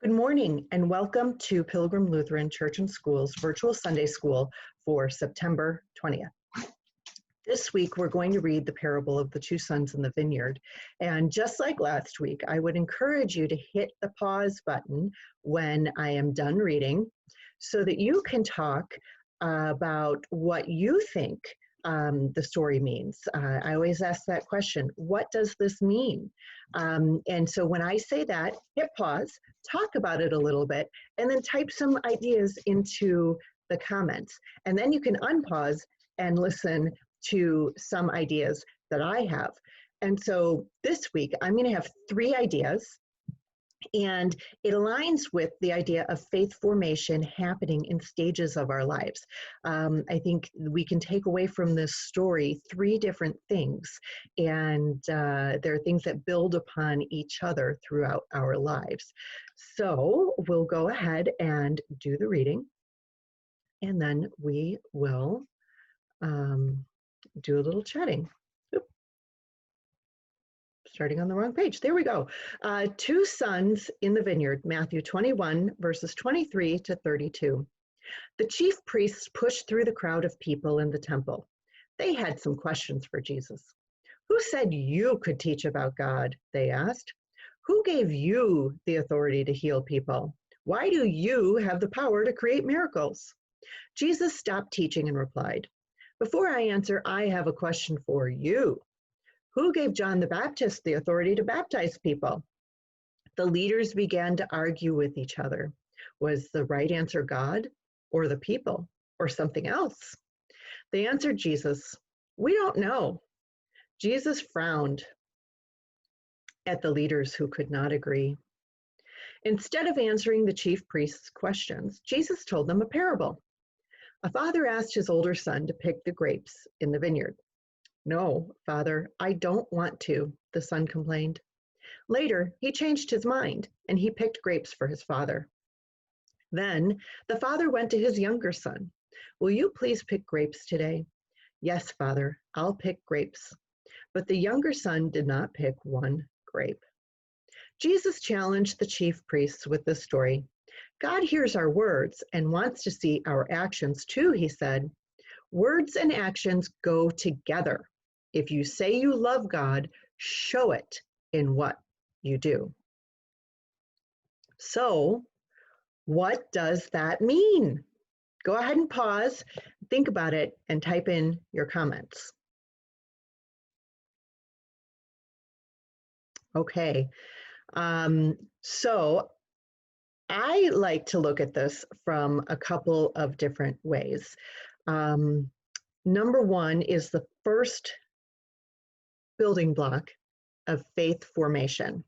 Good morning and welcome to Pilgrim Lutheran Church and Schools Virtual Sunday School for September 20th. This week we're going to read the parable of the two sons in the vineyard. And just like last week, I would encourage you to hit the pause button when I am done reading so that you can talk about what you think the story means. I always ask that question, what does this mean? And so when I say that, hit pause, talk about it a little bit, and then type some ideas into the comments. And then you can unpause and listen to some ideas that I have. And so this week, I'm going to have 3 ideas. And it aligns with the idea of faith formation happening in stages of our lives. I think we can take away from this story 3 different things, and there are things that build upon each other throughout our lives. So we'll go ahead and do the reading, and then we will do a little chatting. Starting on the wrong page. There we go. 2 sons in the vineyard, Matthew 21, verses 23 to 32. The chief priests pushed through the crowd of people in the temple. They had some questions for Jesus. Who said you could teach about God? They asked. Who gave you the authority to heal people? Why do you have the power to create miracles? Jesus stopped teaching and replied, before I answer, I have a question for you. Who gave John the Baptist the authority to baptize people? The leaders began to argue with each other. Was the right answer God or the people or something else? They answered Jesus, we don't know. Jesus frowned at the leaders who could not agree. Instead of answering the chief priests' questions, Jesus told them a parable. A father asked his older son to pick the grapes in the vineyard. No, Father, I don't want to, the son complained. Later, he changed his mind and he picked grapes for his father. Then the father went to his younger son. Will you please pick grapes today? Yes, Father, I'll pick grapes. But the younger son did not pick one grape. Jesus challenged the chief priests with this story. God hears our words and wants to see our actions too, he said. Words and actions go together. If you say you love God, show it in what you do. So, what does that mean? Go ahead and pause, think about it, and type in your comments. Okay, so I like to look at this from a couple of different ways. Number one is the first building block of faith formation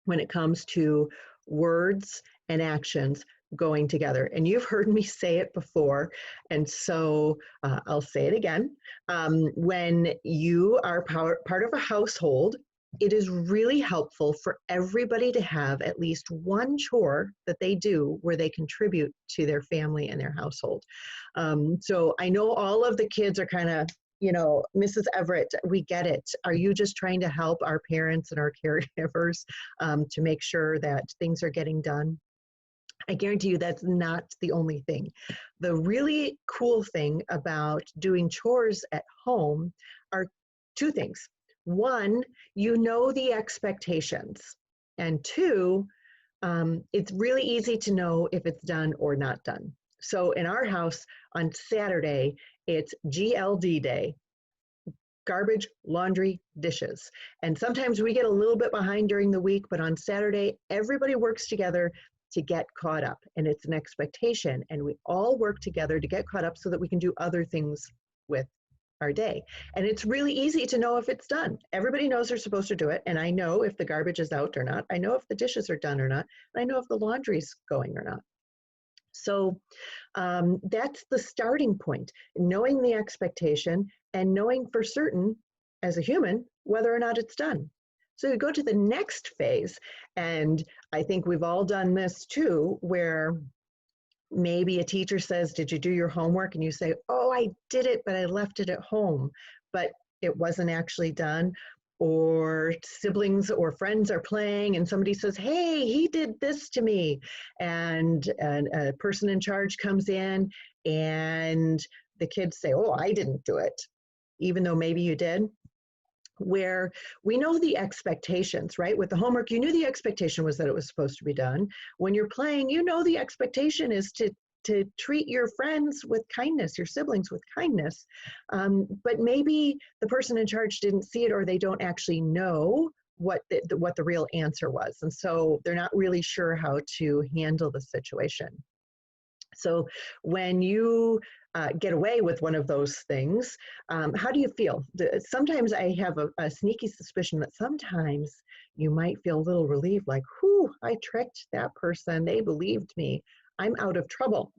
when it comes to words and actions going together. And you've heard me say it before, and so I'll say it again. When you are part of a household, it is really helpful for everybody to have at least one chore that they do where they contribute to their family and their household. So I know all of the kids are kind of, Mrs. Everett, we get it. Are you just trying to help our parents and our caregivers to make sure that things are getting done? I guarantee you that's not the only thing. The really cool thing about doing chores at home are 2 things. 1, you know the expectations. And 2, it's really easy to know if it's done or not done. So in our house on Saturday, it's GLD day, garbage, laundry, dishes. And sometimes we get a little bit behind during the week, but on Saturday, everybody works together to get caught up. And it's an expectation. And we all work together to get caught up so that we can do other things with our day. And it's really easy to know if it's done. Everybody knows they're supposed to do it. And I know if the garbage is out or not. I know if the dishes are done or not. And I know if the laundry's going or not. So that's the starting point, knowing the expectation and knowing for certain as a human whether or not it's done. So you go to the next phase, and I think we've all done this too, where maybe a teacher says, did you do your homework? And you say, oh, I did it, but I left it at home, but it wasn't actually done. or siblings or friends are playing and somebody says, hey, he did this to me. And a person in charge comes in and the kids say, oh, I didn't do it, even though maybe you did. Where we know the expectations, right? With the homework, you knew the expectation was that it was supposed to be done. When you're playing, you know the expectation is to treat your friends with kindness, your siblings with kindness. But maybe the person in charge didn't see it, or they don't actually know what the real answer was. And so they're not really sure how to handle the situation. So when you get away with one of those things, how do you feel? Sometimes I have a sneaky suspicion that sometimes you might feel a little relieved, like, whew, I tricked that person, they believed me, I'm out of trouble.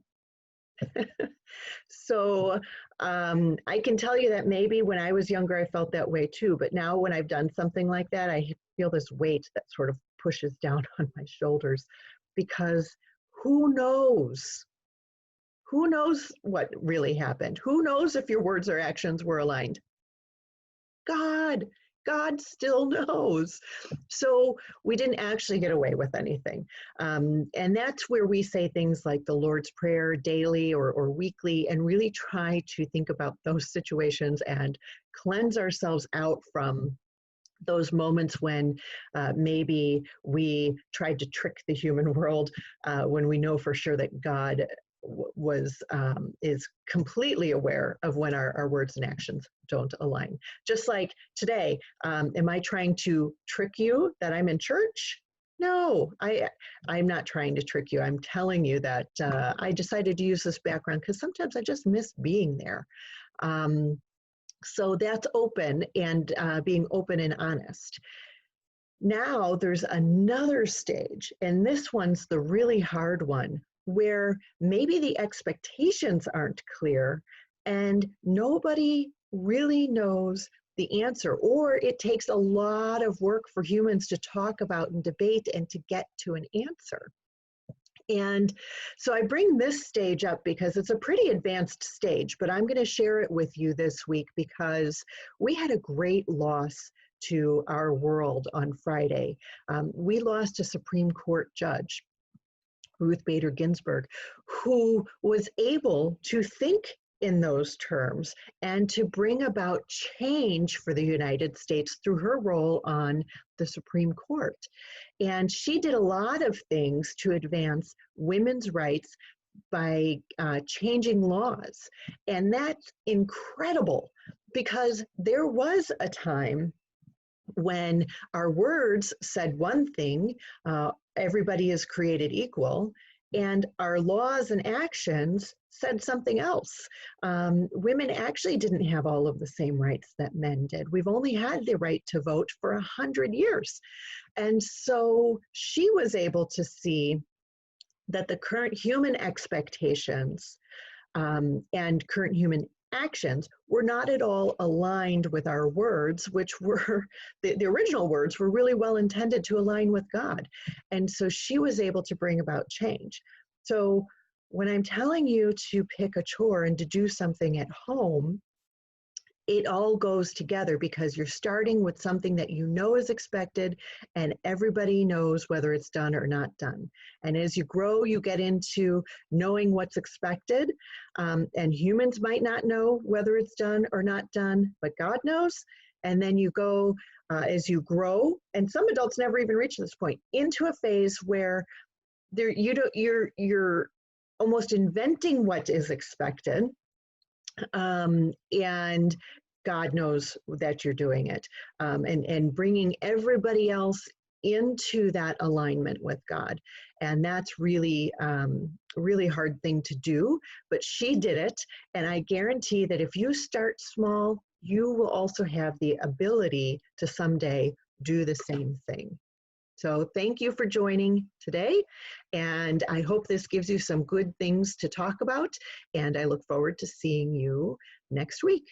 So I can tell you that maybe when I was younger, I felt that way too. But now when I've done something like that, I feel this weight that sort of pushes down on my shoulders, because who knows? Who knows what really happened? Who knows if your words or actions were aligned? God. God still knows. So we didn't actually get away with anything. And that's where we say things like the Lord's Prayer daily or weekly, and really try to think about those situations and cleanse ourselves out from those moments when maybe we tried to trick the human world, when we know for sure that God is completely aware of when our words and actions don't align. Just like today, am I trying to trick you that I'm in church? No, I'm not trying to trick you. I'm telling you that I decided to use this background because sometimes I just miss being there. So that's open, and being open and honest. Now there's another stage, and this one's the really hard one, where maybe the expectations aren't clear and nobody really knows the answer, or it takes a lot of work for humans to talk about and debate and to get to an answer. And so I bring this stage up because it's a pretty advanced stage, but I'm going to share it with you this week because we had a great loss to our world on Friday. We lost a Supreme Court judge, Ruth Bader Ginsburg, who was able to think in those terms and to bring about change for the United States through her role on the Supreme Court. And she did a lot of things to advance women's rights by changing laws. And that's incredible, because there was a time when our words said one thing, everybody is created equal, and our laws and actions said something else. Women actually didn't have all of the same rights that men did. We've only had the right to vote for 100 years. And so she was able to see that the current human expectations and current human actions were not at all aligned with our words, which were, the original words were really well intended to align with God. And so she was able to bring about change. So when I'm telling you to pick a chore and to do something at home, it all goes together, because you're starting with something that you know is expected and everybody knows whether it's done or not done. And as you grow, you get into knowing what's expected, and humans might not know whether it's done or not done, but God knows. And then you go, as you grow, and some adults never even reach this point, into a phase where you're almost inventing what is expected. And God knows that you're doing it, and bringing everybody else into that alignment with God. And that's really, really hard thing to do, but she did it. And I guarantee that if you start small, you will also have the ability to someday do the same thing. So thank you for joining today, and I hope this gives you some good things to talk about, and I look forward to seeing you next week.